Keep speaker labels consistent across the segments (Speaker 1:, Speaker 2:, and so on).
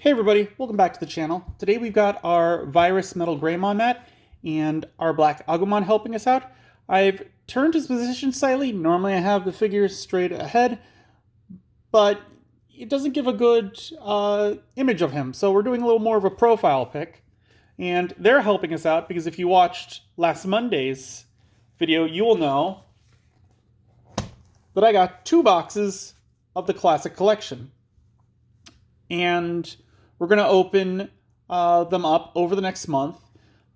Speaker 1: Hey everybody, welcome back to the channel. Today we've got our Virus Metal Greymon mat and our Black Agumon helping us out. I've turned his position slightly. Normally I have the figures straight ahead, but it doesn't give a good image of him, so we're doing a little more of a profile pic. And they're helping us out because if you watched last Monday's video, you will know that I got 2 boxes of the Classic Collection. And we're going to open them up over the next month.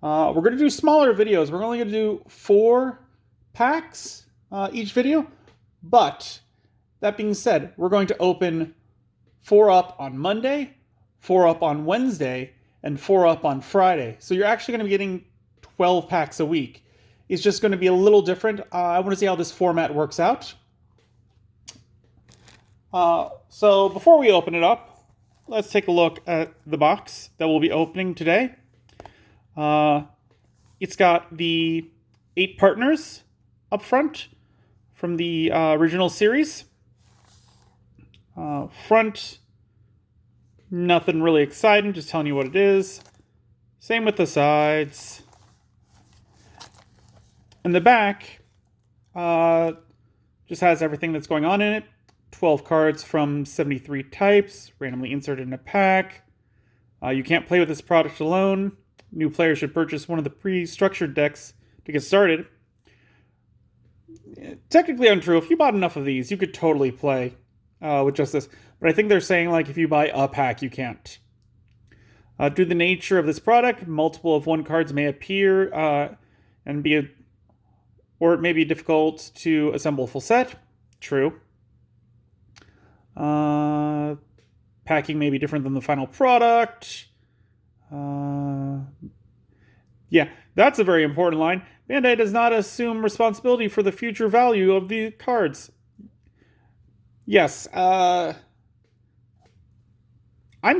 Speaker 1: We're going to do smaller videos. We're only going to do 4 packs each video. But, that being said, we're going to open 4 up on Monday, 4 up on Wednesday, and 4 up on Friday. So you're actually going to be getting 12 packs a week. It's just going to be a little different. I want to see how this format works out. So before we open it up, let's take a look at the box that we'll be opening today. It's got the 8 partners up front from the original series. Front, nothing really exciting, just telling you what it is. Same with the sides. And the back just has everything that's going on in it. 12 cards from 73 types, randomly inserted in a pack. You can't play with this product alone. New players should purchase one of the pre-structured decks to get started. Technically untrue. If you bought enough of these, you could totally play with just this. But I think they're saying, like, if you buy a pack, you can't. Due to the nature of this product, multiple of 1 cards may appear and or it may be difficult to assemble a full set. True. Packing may be different than the final product. Yeah, that's a very important line. Bandai does not assume responsibility for the future value of the cards. Yes, I'm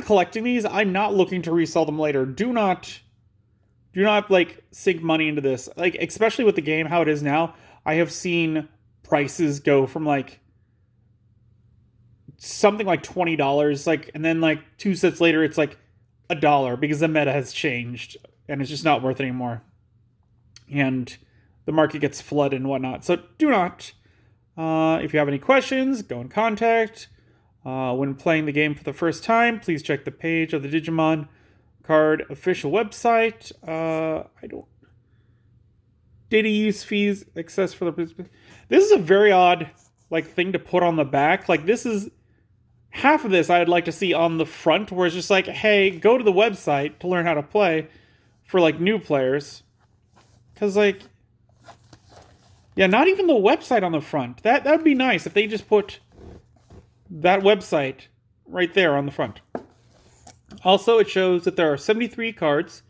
Speaker 1: collecting these. I'm not looking to resell them later. Do not like sink money into this. Like, especially with the game how it is now, I have seen prices go from like something like $20, like, and then like 2 sets later it's like $1 because the meta has changed and it's just not worth it anymore, and the market gets flooded and whatnot. So do not. If you have any questions, go in contact. When playing the game for the first time, please check the page of the Digimon Card official website. Data use fees, access for the. This is a very odd thing to put on the back. Like, this is half of this I'd like to see on the front, where it's just like, hey, go to the website to learn how to play for like new players. Because yeah, not even the website on the front. That would be nice if they just put that website right there on the front. Also, it shows that there are 73 cards,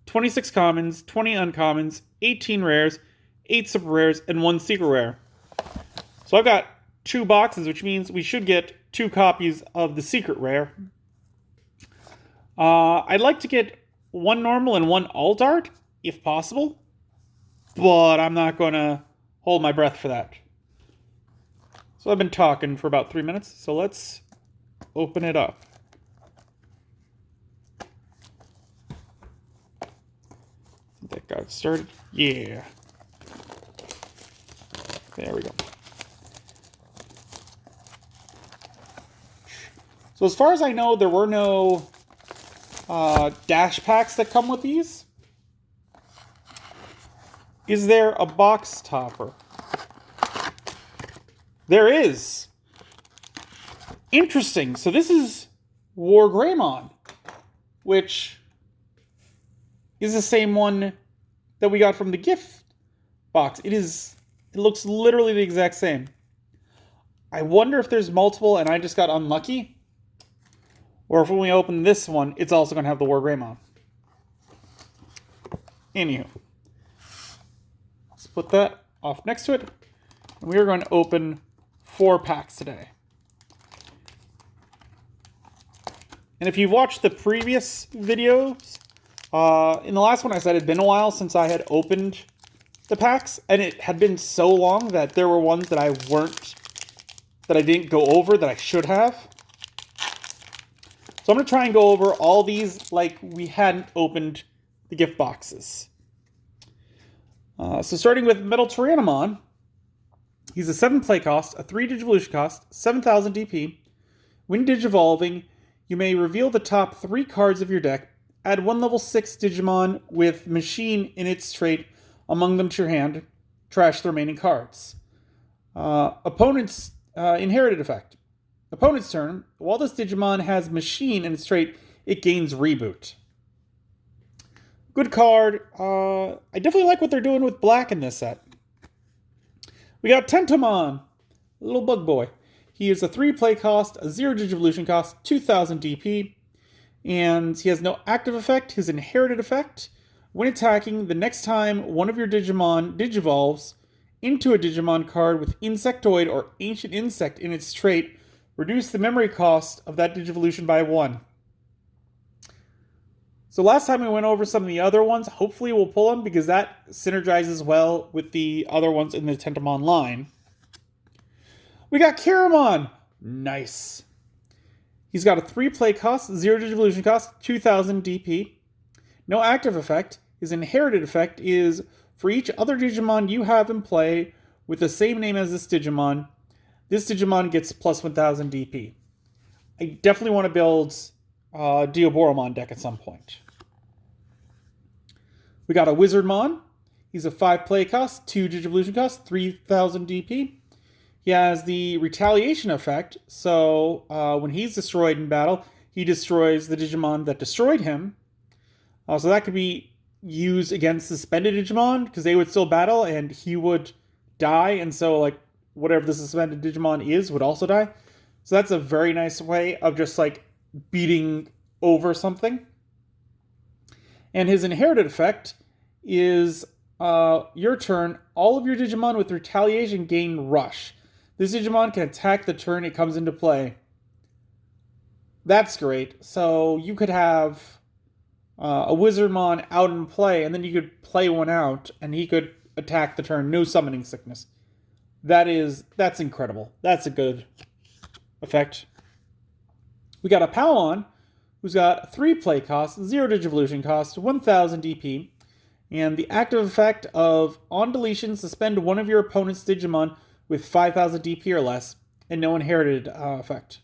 Speaker 1: 26 commons, 20 uncommons, 18 rares, 8 super rares, and 1 secret rare. So I've got 2 boxes, which means we should get 2 copies of the secret rare. I'd like to get 1 normal and 1 alt art, if possible. But I'm not going to hold my breath for that. So I've been talking for about 3 minutes, so let's open it up. That got it started. Yeah. There we go. So as far as I know, there were no dash packs that come with these. Is there a box topper? There is. Interesting. So this is Greymon, which is the same one that we got from the gift box. It looks literally the exact same. I wonder if there's multiple and I just got unlucky. Or if when we open this one, it's also going to have the Greymon. Anywho. Let's put that off next to it. And we are going to open 4 packs today. And if you've watched the previous videos, in the last one I said it had been a while since I had opened the packs. And it had been so long that there were ones that I didn't go over that I should have. So I'm going to try and go over all these like we hadn't opened the gift boxes. So starting with Metal Taranimon, he's a 7 play cost, a 3 Digivolution cost, 7,000 DP. When Digivolving, you may reveal the top 3 cards of your deck, add 1 level 6 Digimon with Machine in its trait among them to your hand, trash the remaining cards. Opponent's inherited effect. Opponent's turn, while this Digimon has Machine in its trait, it gains Reboot. Good card. I definitely like what they're doing with black in this set. We got Tantamon, a little bug boy. He is a 3 play cost, a 0 Digivolution cost, 2,000 DP, and he has no active effect. His inherited effect, when attacking, the next time one of your Digimon digivolves into a Digimon card with Insectoid or Ancient Insect in its trait, reduce the memory cost of that Digivolution by 1. So last time we went over some of the other ones. Hopefully we'll pull them because that synergizes well with the other ones in the Tantamon line. We got Caramon. Nice. He's got a 3 play cost, 0 Digivolution cost, 2,000 DP. No active effect. His inherited effect is for each other Digimon you have in play with the same name as this Digimon gets plus 1,000 DP. I definitely want to build a Bioman deck at some point. We got a Wizardmon. He's a 5 play cost, 2 Digivolution cost, 3,000 DP. He has the Retaliation effect, so when he's destroyed in battle, he destroys the Digimon that destroyed him. So that could be used against suspended Digimon, because they would still battle, and he would die, and so like whatever the suspended Digimon is would also die. So that's a very nice way of just like beating over something. And his inherited effect is your turn, all of your Digimon with Retaliation gain Rush. This Digimon can attack the turn it comes into play. That's great. So you could have a Wizardmon out in play, and then you could play one out, and he could attack the turn, no summoning sickness. That's incredible. That's a good effect. We got a Piedmont, who's got 3 play cost, 0 Digivolution cost, 1,000 DP, and the active effect of on deletion, suspend one of your opponent's Digimon with 5,000 DP or less, and no inherited effect.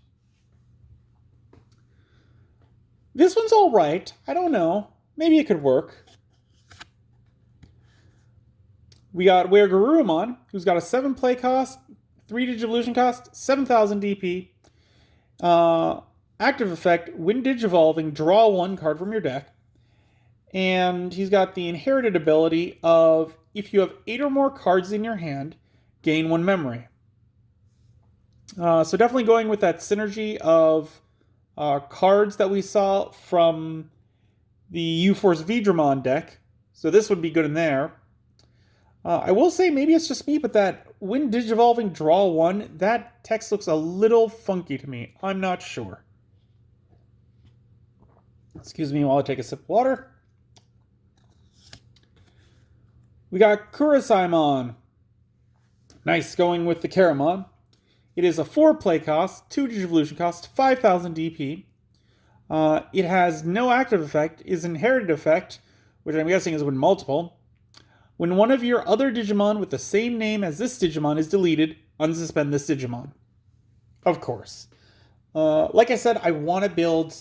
Speaker 1: This one's alright. I don't know. Maybe it could work. We got Garudamon, who's got a 7 play cost, 3 Digivolution cost, 7,000 DP. Active effect, when Digivolving, draw 1 card from your deck. And he's got the inherited ability of, if you have 8 or more cards in your hand, gain 1 memory. So definitely going with that synergy of cards that we saw from the U-Force Vidramon deck. So this would be good in there. I will say, maybe it's just me, but that when Digivolving, draw 1, that text looks a little funky to me. I'm not sure. Excuse me while I take a sip of water. We got Kurosaimon. Nice, going with the Caramon. It is a 4 play cost, 2 Digivolution cost, 5,000 DP. It has no active effect. Its inherited effect, which I'm guessing is when multiple. When one of your other Digimon with the same name as this Digimon is deleted, unsuspend this Digimon. Of course. Like I said, I want to build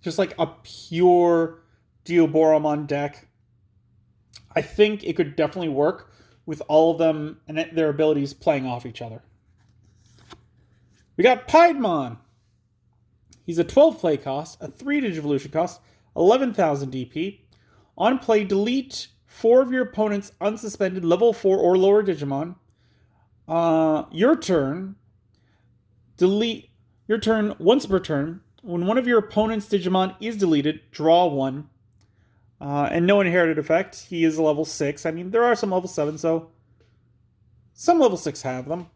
Speaker 1: just like a pure Bioman deck. I think it could definitely work with all of them and their abilities playing off each other. We got Piedmont. He's a 12 play cost, a 3 Digivolution cost, 11,000 DP. On play, delete 4 of your opponent's unsuspended level 4 or lower Digimon. Your turn, once per turn. When one of your opponent's Digimon is deleted, draw 1. And no inherited effect. He is a level 6. I mean, there are some level 7, so some level 6 have them.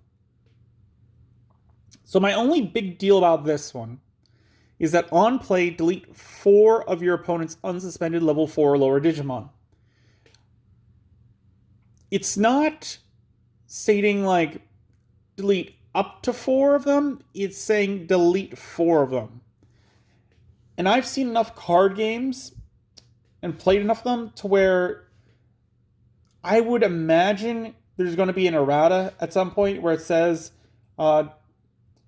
Speaker 1: So my only big deal about this one is that on play, delete 4 of your opponent's unsuspended level 4 or lower Digimon. It's not stating like delete up to 4 of them. It's saying delete 4 of them. And I've seen enough card games and played enough of them to where I would imagine there's going to be an errata at some point where it says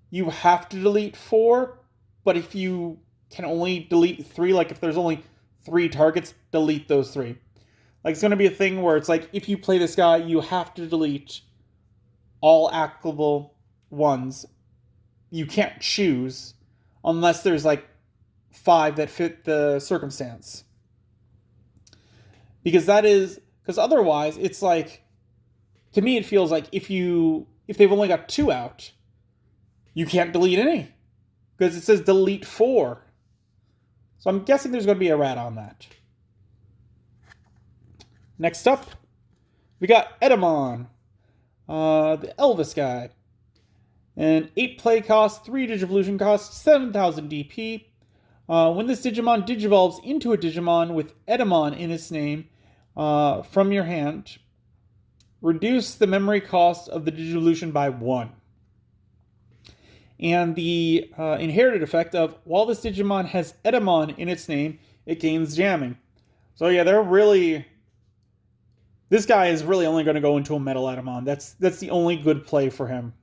Speaker 1: you have to delete 4, but if you can only delete 3, like if there's only 3 targets, delete those 3. Like it's going to be a thing where it's like if you play this guy, you have to delete all actable ones. You can't choose unless there's like 5 that fit the circumstance. Because otherwise it's like, to me it feels like if they've only got 2 out, you can't delete any. Because it says delete 4. So I'm guessing there's going to be a rat on that. Next up, we got Edaman, the Elvis guy. An 8 play cost, 3 Digivolution cost, 7,000 DP. When this Digimon digivolves into a Digimon with Edamon in its name from your hand, reduce the memory cost of the Digivolution by 1. And the inherited effect of, while this Digimon has Edamon in its name, it gains jamming. So yeah, this guy is really only going to go into a Metal Edamon. That's the only good play for him.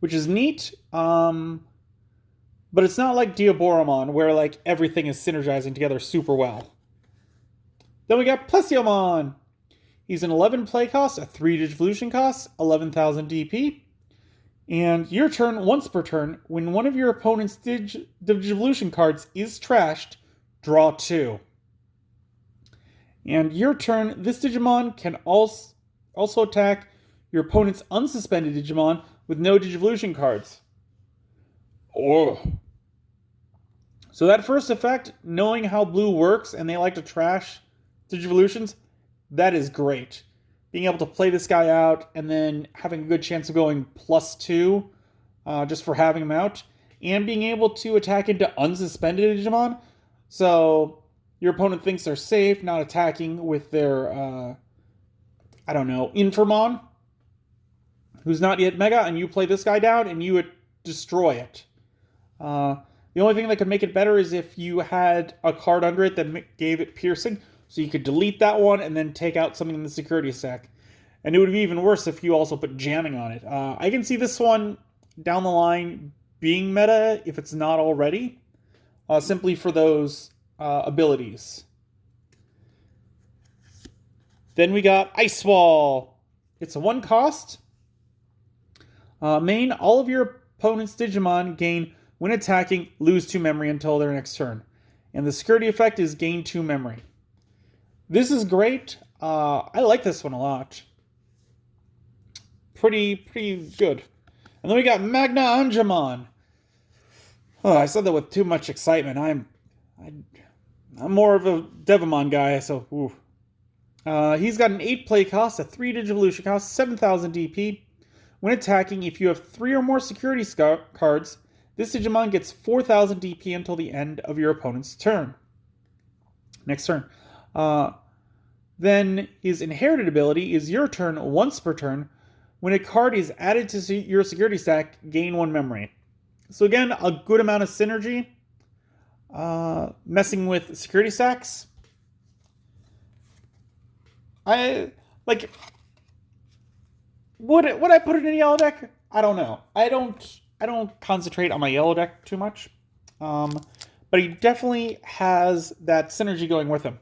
Speaker 1: Which is neat, but it's not like Diaboromon, where like everything is synergizing together super well. Then we got Plesiomon. He's an 11 play cost, a 3 Digivolution cost, 11,000 DP. And your turn, once per turn, when one of your opponent's Digivolution cards is trashed, draw 2. And your turn, this Digimon can also attack your opponent's unsuspended Digimon with no Digivolution cards. Oh. So that first effect, knowing how blue works and they like to trash Digivolutions, that is great. Being able to play this guy out and then having a good chance of going +2 just for having him out. And being able to attack into unsuspended Digimon. So your opponent thinks they're safe, not attacking with their, Infamon, who's not yet Mega, and you play this guy down and you would destroy it. The only thing that could make it better is if you had a card under it that gave it piercing, so you could delete that one and then take out something in the security stack. And it would be even worse if you also put jamming on it. I can see this one down the line being meta if it's not already, simply for those abilities. Then we got Ice Wall. It's a 1 cost. Main, all of your opponent's Digimon gain, when attacking, lose 2 memory until their next turn. And the security effect is gain 2 memory. This is great. I like this one a lot. Pretty good. And then we got Magna Angemon. Oh, I said that with too much excitement. I'm more of a Devamon guy, so ooh. He's got an 8 play cost, a 3 Digivolution cost, 7,000 DP. When attacking, if you have 3 or more security cards, this Digimon gets 4,000 DP until the end of your opponent's turn. Next turn. Then his inherited ability is your turn once per turn. When a card is added to your security stack, gain 1 memory. So again, a good amount of synergy. Messing with security stacks. Would I put it in a yellow deck? I don't know. I don't concentrate on my yellow deck too much. But he definitely has that synergy going with him.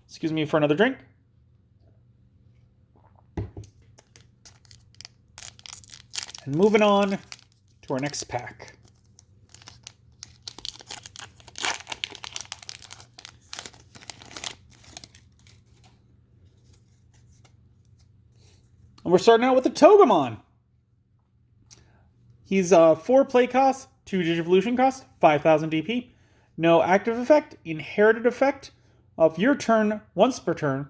Speaker 1: Excuse me for another drink. And moving on to our next pack. And we're starting out with the Togamon. He's 4 play cost, 2 Digivolution cost, 5,000 DP. No active effect, inherited effect of your turn once per turn.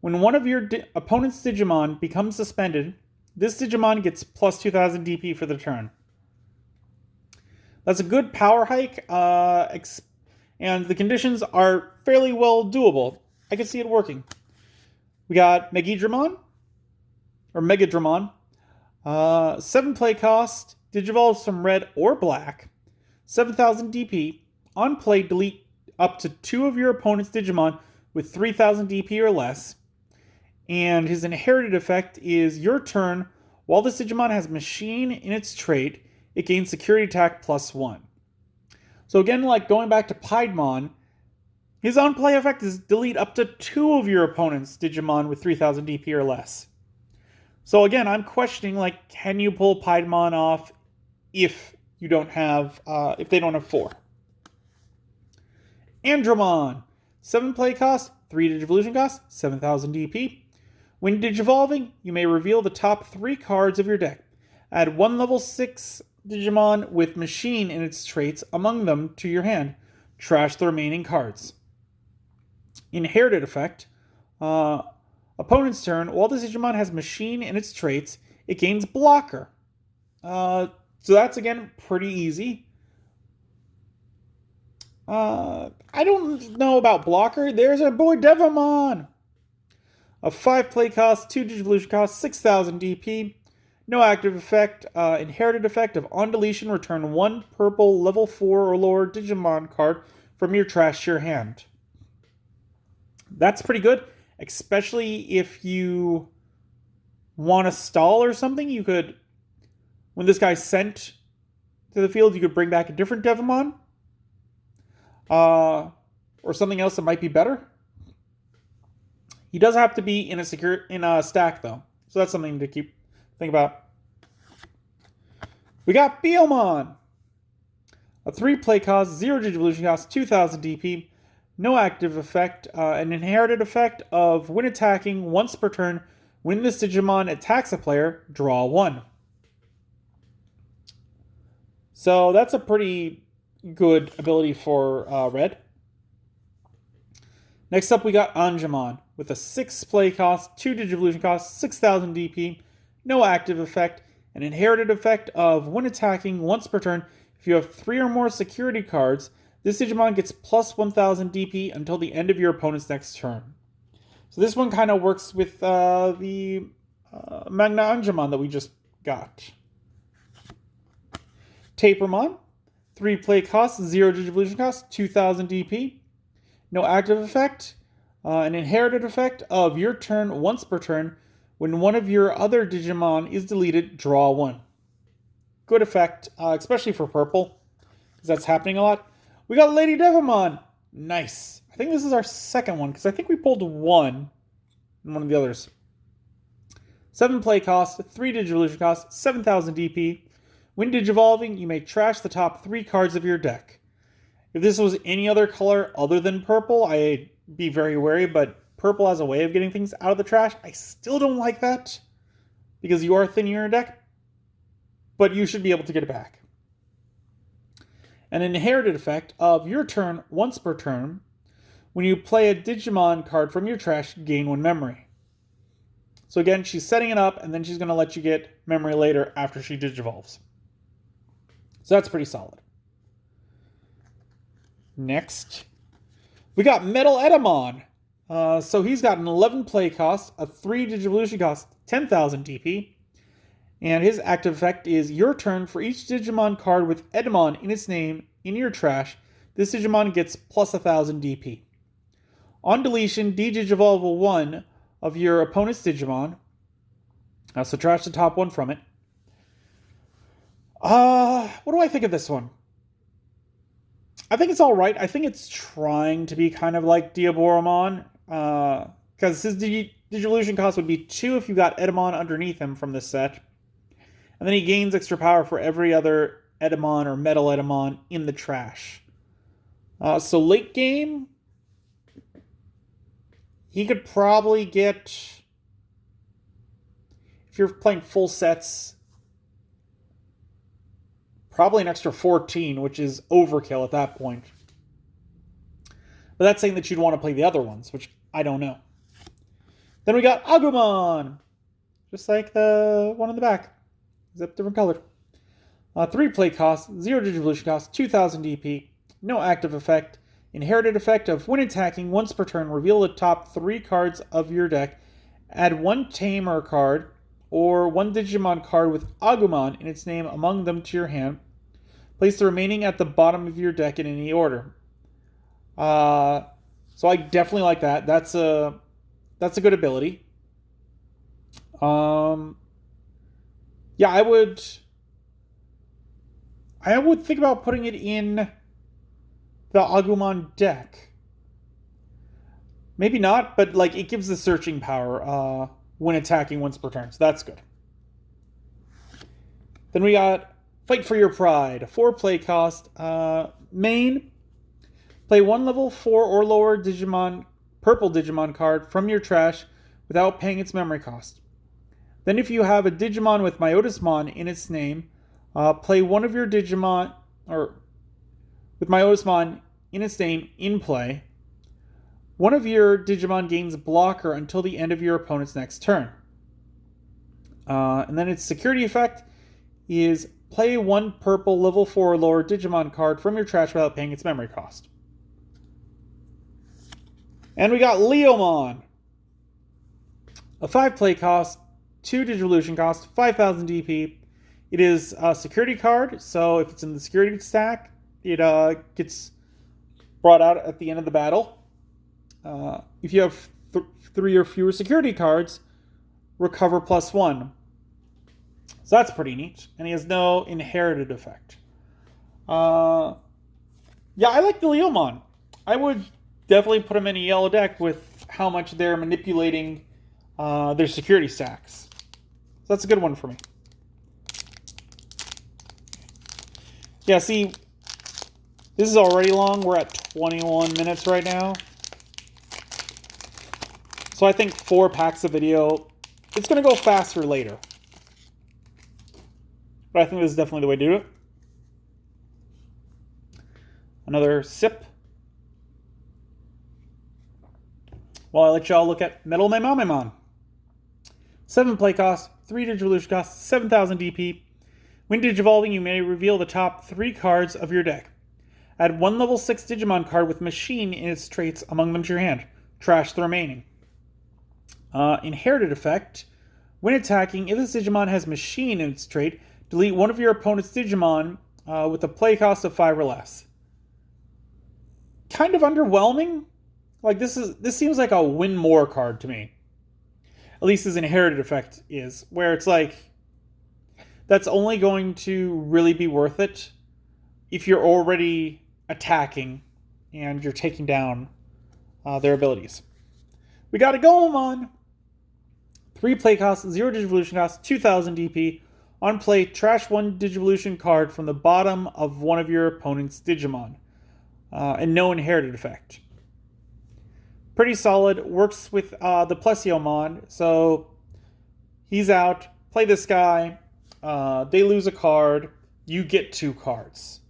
Speaker 1: When one of your opponent's Digimon becomes suspended, this Digimon gets plus 2,000 DP for the turn. That's a good power hike, and the conditions are fairly well doable. I can see it working. We got Megadramon, 7 play cost, Digivolves from red or black. 7,000 DP. On play, delete up to 2 of your opponent's Digimon with 3,000 DP or less. And his inherited effect is your turn. While this Digimon has Machine in its trait, it gains Security Attack +1. So again, like going back to Piedmont, his on-play effect is delete up to 2 of your opponent's Digimon with 3,000 DP or less. So again, I'm questioning, like, can you pull Piedmont off if you don't have, if they don't have 4? Andromon, 7 play cost, 3 Digivolution cost, 7,000 DP. When Digivolving, you may reveal the top 3 cards of your deck. Add 1 level 6 Digimon with Machine in its traits among them to your hand. Trash the remaining cards. Inherited effect. Opponent's turn. While this Digimon has Machine in its traits, it gains Blocker. So that's, again, pretty easy. I don't know about Blocker. There's our boy Devamon. A 5 play cost, 2 Digivolution cost, 6,000 DP. No active effect. Inherited effect of on deletion, return 1 purple level 4 or lower Digimon card from your trash to your hand. That's pretty good, especially if you want to stall or something. You could, when this guy's sent to the field, you could bring back a different Devamon. Or something else that might be better. He does have to be in a stack though, so that's something to think about. We got Bioman, a 3 play cost, 0 Digivolution cost, 2,000 DP, no active effect, an inherited effect of when attacking once per turn. When this Digimon attacks a player, draw 1. So that's a pretty good ability for red. Next up, we got Agumon with a 6 play cost, 2 Digivolution cost, 6,000 DP, no active effect, an inherited effect of when attacking once per turn. If you have 3 or more security cards, this Digimon gets plus 1,000 DP until the end of your opponent's next turn. So this one kind of works with the Magna Agumon that we just got. Taranimon, 3 play cost, 0 Digivolution cost, 2,000 DP. No active effect. An inherited effect of your turn once per turn. When one of your other Digimon is deleted, draw 1. Good effect, especially for purple, because that's happening a lot. We got Lady Devamon. Nice. I think this is our second one, because I think we pulled 1 in one of the others. 7 play cost, 3 Digivolution cost, 7,000 DP. When Digivolving, you may trash the top 3 cards of your deck. If this was any other color other than purple, I'd be very wary, but purple has a way of getting things out of the trash. I still don't like that, because you are thinning your deck, but you should be able to get it back. An inherited effect of your turn once per turn. When you play a Digimon card from your trash, gain 1 memory. So again, she's setting it up, and then she's going to let you get memory later after she Digivolves. So that's pretty solid. Next, we got Metal Edaman. So he's got an 11 play cost, a 3 Digivolution cost, 10,000 DP. And his active effect is your turn. For each Digimon card with Edaman in its name in your trash, this Digimon gets plus 1,000 DP. On deletion, de-Digivolve 1 of your opponent's Digimon. So trash the top 1 from it. What do I think of this one? I think it's alright. I think it's trying to be kind of like Diaboromon. Because his Digivolution cost would be 2 if you got Edaman underneath him from this set. And then he gains extra power for every other Edaman or Metal Edaman in the trash. So late game, he could probably get, if you're playing full sets, probably an extra 14, which is overkill at that point. But that's saying that you'd want to play the other ones, which I don't know. Then we got Agumon, just like the one in the back, except different color. 3 play cost, 0 Digivolution cost, 2,000 DP, no active effect. Inherited effect of when attacking once per turn, reveal the top 3 cards of your deck. Add 1 Tamer card or 1 Digimon card with Agumon in its name among them to your hand. Place the remaining at the bottom of your deck in any order. So I definitely like that. That's a good ability. Yeah, I would think about putting it in the Agumon deck. Maybe not, but like it gives the searching power when attacking once per turn, so that's good. Then we got Fight for Your Pride, 4 play cost. Main, play 1 level 4 or lower purple Digimon card from your trash without paying its memory cost. Then if you have a Digimon with Myotismon in its name, play one of your Digimon, or with Myotismon in its name in play. One of your Digimon gains blocker until the end of your opponent's next turn. And then its security effect is play 1 purple level 4 or lower Digimon card from your trash without paying its memory cost. And we got Leomond. A 5 play cost, 2 Digivolution cost, 5,000 DP. It is a security card, so if it's in the security stack, it gets brought out at the end of the battle. If you have 3 or fewer security cards, recover +1. So that's pretty neat. And he has no inherited effect. Yeah, I like the Leomon. I would definitely put him in a yellow deck with how much they're manipulating their security stacks. So that's a good one for me. Yeah, see, this is already long. We're at 21 minutes right now. So I think 4 packs of video, it's going to go faster later. But I think this is definitely the way to do it. Another sip. While I let y'all look at Metal Memamemon. 7 play cost, 3 Digivolution cost, 7,000 DP. When Digivolving, you may reveal the top 3 cards of your deck. Add 1 level 6 Digimon card with Machine in its traits among them to your hand. Trash the remaining. Inherited effect. When attacking, if this Digimon has Machine in its trait, delete one of your opponent's Digimon with a play cost of 5 or less. Kind of underwhelming. Like this seems like a win more card to me. At least his inherited effect is, where it's like that's only going to really be worth it if you're already attacking and you're taking down their abilities. We got Agumon. 3 play cost, 0 Digivolution cost, 2,000 DP. On play, trash 1 Digivolution card from the bottom of one of your opponent's Digimon. And no inherited effect. Pretty solid. Works with the Plesiomon. So he's out. Play this guy. They lose a card. You get 2 cards.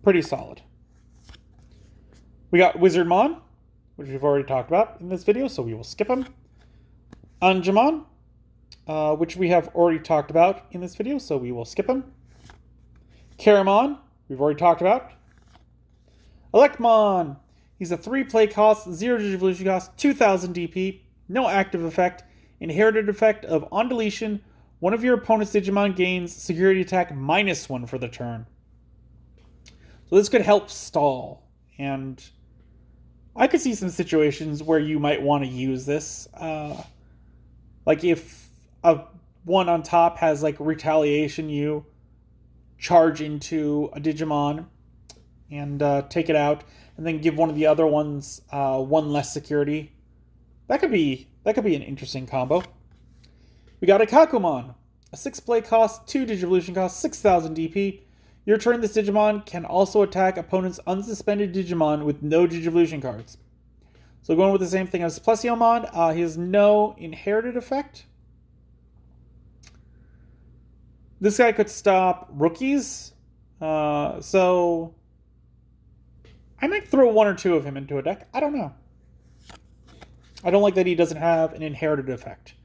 Speaker 1: Pretty solid. We got Wizardmon, which we've already talked about in this video, so we will skip him. Angemon, which we have already talked about in this video, so we will skip him. Caramon, we've already talked about. Alekmon, he's a 3 play cost, 0 Digivolution cost, 2,000 DP, no active effect, inherited effect of on deletion, one of your opponent's Digimon gains security attack -1 for the turn. So this could help stall, and I could see some situations where you might want to use this. Like if a one on top has like retaliation, you charge into a Digimon and take it out, and then give one of the other ones 1 less security. That could be an interesting combo. We got a Agumon, a 6 play cost, 2 Digivolution cost, 6,000 DP. Your turn, this Digimon can also attack opponent's unsuspended Digimon with no Digivolution cards. So going with the same thing as Plesiomon, he has no inherited effect. This guy could stop rookies. So I might throw 1 or 2 of him into a deck. I don't know. I don't like that he doesn't have an inherited effect.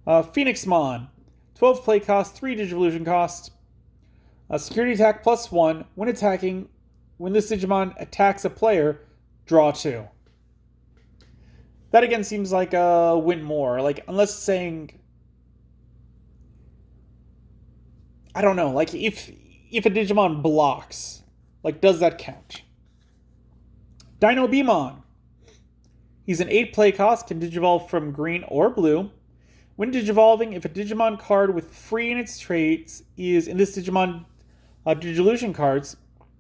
Speaker 1: Phoenixmon, 12 play cost, 3 Digivolution cost. Security attack +1. When attacking, when this Digimon attacks a player, draw 2. That again seems like a win more. Like, unless saying, I don't know, like if if a Digimon blocks. Like, does that count? Dinobemon. He's an 8 play cost, can digivolve from green or blue. When digivolving, if a Digimon card with free in its traits is in this Digimon Digivolution cards,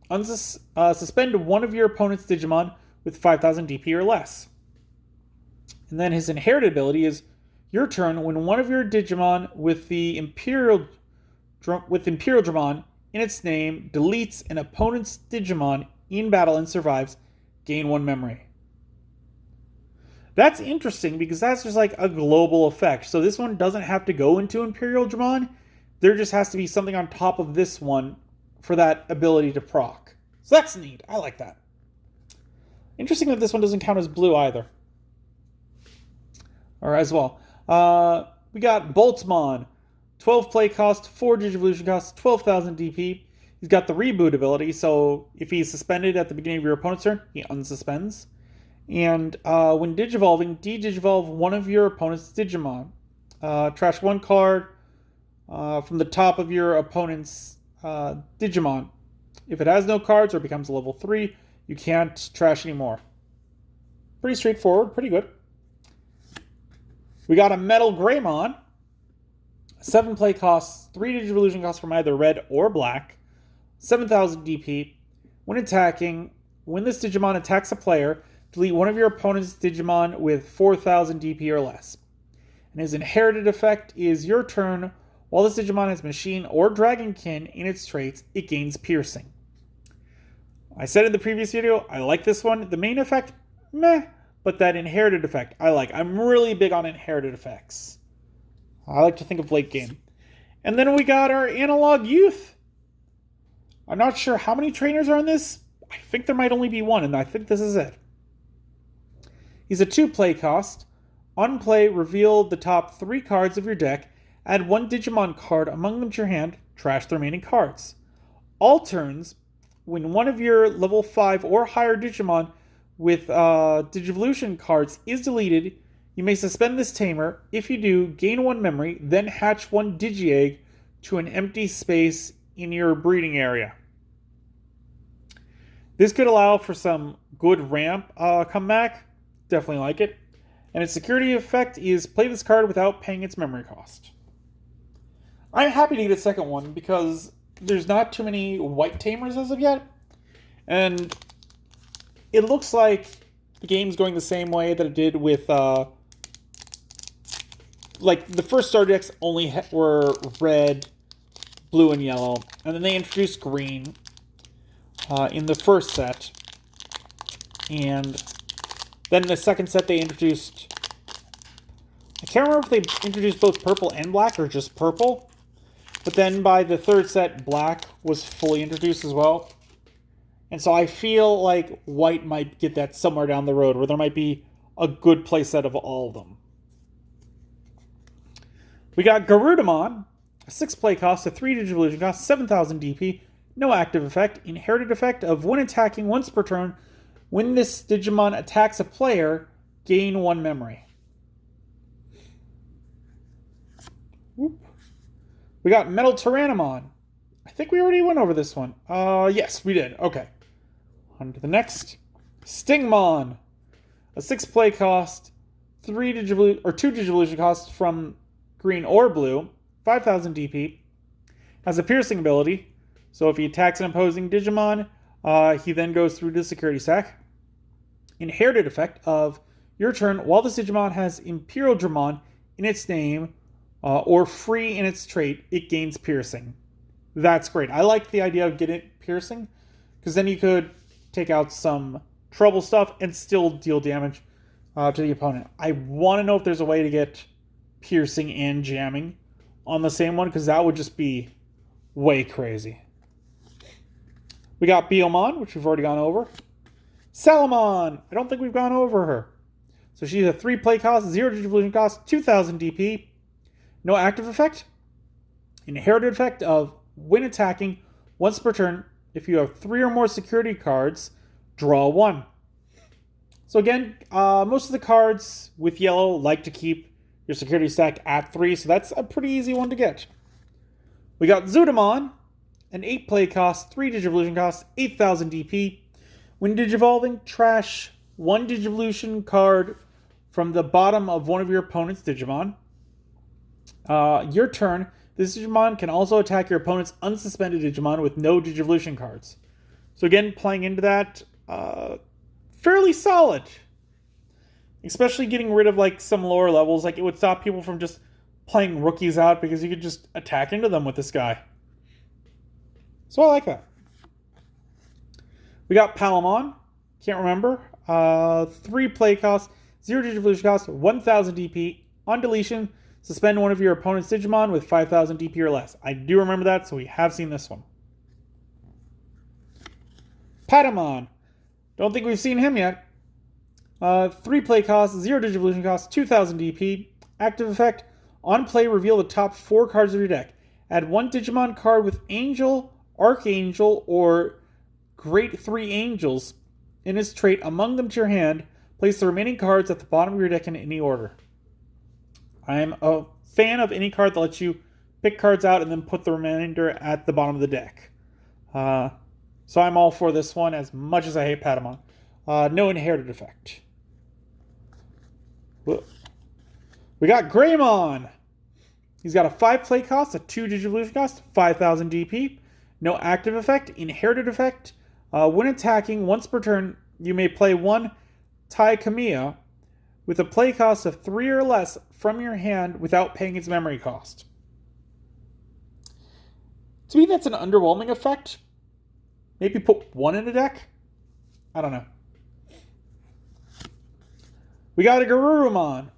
Speaker 1: suspend one of your opponent's Digimon with 5,000 DP or less. And then his inherited ability is your turn when one of your Digimon with the Imperial Dramon in its name deletes an opponent's Digimon in battle and survives, gain 1 memory. That's interesting because that's just like a global effect. So this one doesn't have to go into Imperial Dramon. There just has to be something on top of this one for that ability to proc. So that's neat. I like that. Interesting that this one doesn't count as blue either. Or as well. We got Boltzmann. 12 play cost, 4 Digivolution cost, 12,000 DP. He's got the reboot ability, so if he's suspended at the beginning of your opponent's turn, he unsuspends. And when digivolving, de-digivolve one of your opponent's Digimon. Trash 1 card from the top of your opponent's Digimon. If it has no cards or becomes a level 3, you can't trash anymore. Pretty straightforward, pretty good. We got a Metal Greymon. 7 play costs, 3 Digivolution costs from either red or black, 7,000 DP. When attacking, when this Digimon attacks a player, delete one of your opponent's Digimon with 4,000 DP or less. And his inherited effect is your turn. While this Digimon has Machine or Dragonkin in its traits, it gains Piercing. I said in the previous video, I like this one. The main effect, meh, but that inherited effect, I like. I'm really big on inherited effects. I like to think of late game. And then we got our Analog Youth. I'm not sure how many trainers are in this. I think there might only be one, and I think this is it. He's a 2 play cost. On play, reveal the top 3 cards of your deck, add 1 Digimon card among them to your hand, trash the remaining cards. All turns, when one of your level 5 or higher Digimon with Digivolution cards is deleted, you may suspend this tamer. If you do, gain 1 memory, then hatch 1 Digi-Egg to an empty space in your breeding area. This could allow for some good ramp comeback. Definitely like it. And its security effect is play this card without paying its memory cost. I'm happy to get a second one because there's not too many white tamers as of yet. And it looks like the game's going the same way that it did with like the first Star decks only were red, blue, and yellow, and then they introduced green in the first set, and then in the second set they introduced, I can't remember if they introduced both purple and black or just purple, but then by the third set black was fully introduced as well, and so I feel like white might get that somewhere down the road where there might be a good playset of all of them. We got Garudamon, a 6 play cost, a 3 Digivolution cost, 7,000 DP, no active effect, inherited effect of when attacking once per turn. When this Digimon attacks a player, gain 1 memory. Whoop. We got Metal Taranimon. I think we already went over this one. Yes, we did. Okay. On to the next. Stingmon, a 6 play cost, 2 Digivolution costs from green or blue, 5,000 DP, has a piercing ability, so if he attacks an opposing Digimon, he then goes through to the security stack. Inherited effect of your turn, while this Digimon has Imperial Dramon in its name, or free in its trait, it gains piercing. That's great. I like the idea of getting piercing, because then you could take out some trouble stuff and still deal damage to the opponent. I want to know if there's a way to get piercing and jamming on the same one, because that would just be way crazy. We got Bioman, which we've already gone over. Salamon! I don't think we've gone over her. So she's a 3 play cost, 0 Digivolution cost, 2,000 DP. No active effect. Inherited effect of when attacking once per turn, if you have 3 or more security cards, draw 1. So again, most of the cards with yellow like to keep your security stack at 3, so that's a pretty easy one to get. We got Zudamon, an 8 play cost, 3 Digivolution cost, 8,000 DP. When Digivolving, trash 1 Digivolution card from the bottom of one of your opponent's Digimon. Your turn, this Digimon can also attack your opponent's unsuspended Digimon with no Digivolution cards. So again, playing into that, fairly solid. Especially getting rid of like some lower levels, like it would stop people from just playing rookies out because you could just attack into them with this guy. So I like that. We got Plesiomon, can't remember. 3 play costs, 0 Digivolution cost, 1,000 DP. On deletion, suspend one of your opponent's Digimon with 5,000 DP or less. I do remember that, so we have seen this one. Piedmont. Don't think we've seen him yet. 3 play costs, 0 Digivolution cost, 2,000 DP. Active effect. On play, reveal the top 4 cards of your deck. Add 1 Digimon card with Angel, Archangel, or Great 3 Angels in its trait among them to your hand. Place the remaining cards at the bottom of your deck in any order. I'm a fan of any card that lets you pick cards out and then put the remainder at the bottom of the deck. So I'm all for this one as much as I hate Patamon. No inherited effect. We got Greymon. He's got a 5 play cost, a 2 Digivolution cost, 5,000 DP. No active effect. Inherited effect. When attacking, once per turn, you may play 1 Tai Kamiya with a play cost of 3 or less from your hand without paying its memory cost. To me, that's an underwhelming effect. Maybe put 1 in a deck? I don't know. We got a Garudamon.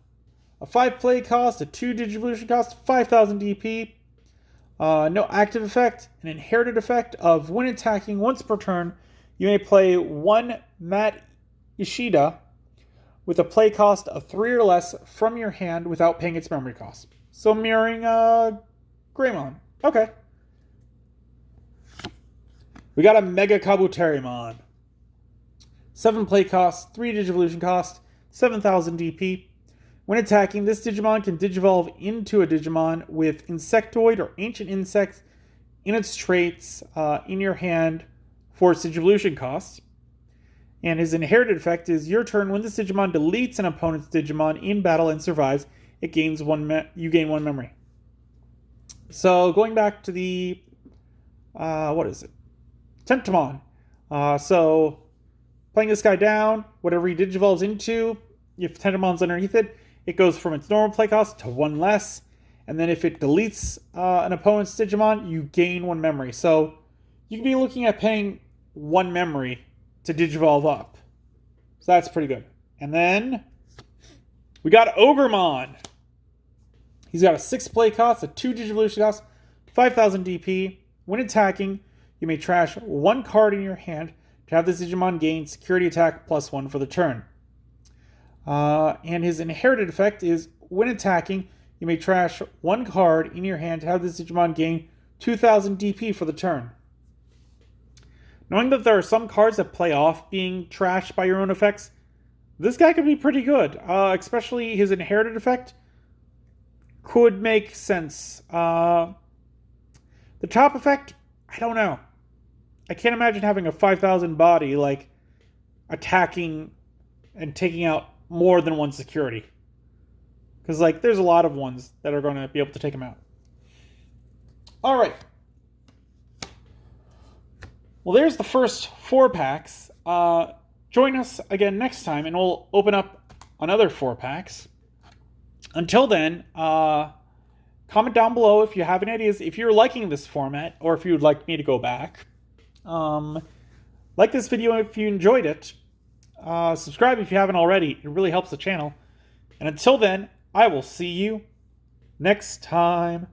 Speaker 1: A 5 play cost, a 2 Digivolution cost, 5,000 DP. No active effect. An inherited effect of when attacking once per turn, you may play 1 Matt Ishida with a play cost of 3 or less from your hand without paying its memory cost. So mirroring Greymon. Okay. We got a Mega Kabuterimon. 7 play cost, 3 Digivolution cost, 7,000 DP. When attacking, this Digimon can Digivolve into a Digimon with Insectoid or Ancient Insects in its traits in your hand for its Digivolution cost. And his inherited effect is your turn. When this Digimon deletes an opponent's Digimon in battle and survives, it gains you gain 1 memory. So going back to the what is it? Tantamon. So playing this guy down, whatever he Digivolves into, if Tantamon's underneath it, it goes from its normal play cost to 1 less. And then if it deletes an opponent's Digimon, you gain 1 memory. So you can be looking at paying 1 memory to Digivolve up. So that's pretty good. And then we got Ogremon. He's got a 6 play cost, a 2 Digivolution cost, 5,000 DP. When attacking, you may trash 1 card in your hand to have this Digimon gain security attack +1 for the turn. And his inherited effect is when attacking, you may trash 1 card in your hand to have this Digimon gain 2,000 DP for the turn. Knowing that there are some cards that play off being trashed by your own effects, this guy could be pretty good. Especially his inherited effect could make sense. The top effect, I don't know. I can't imagine having a 5,000 body, like, attacking and taking out more than 1 security. Because, like, there's a lot of ones that are going to be able to take him out. Alright. Well, there's the first 4 packs. Join us again next time, and we'll open up another 4 packs. Until then, comment down below if you have any ideas, if you're liking this format, or if you would like me to go back. Like this video if you enjoyed it. Subscribe if you haven't already. It really helps the channel. And until then, I will see you next time.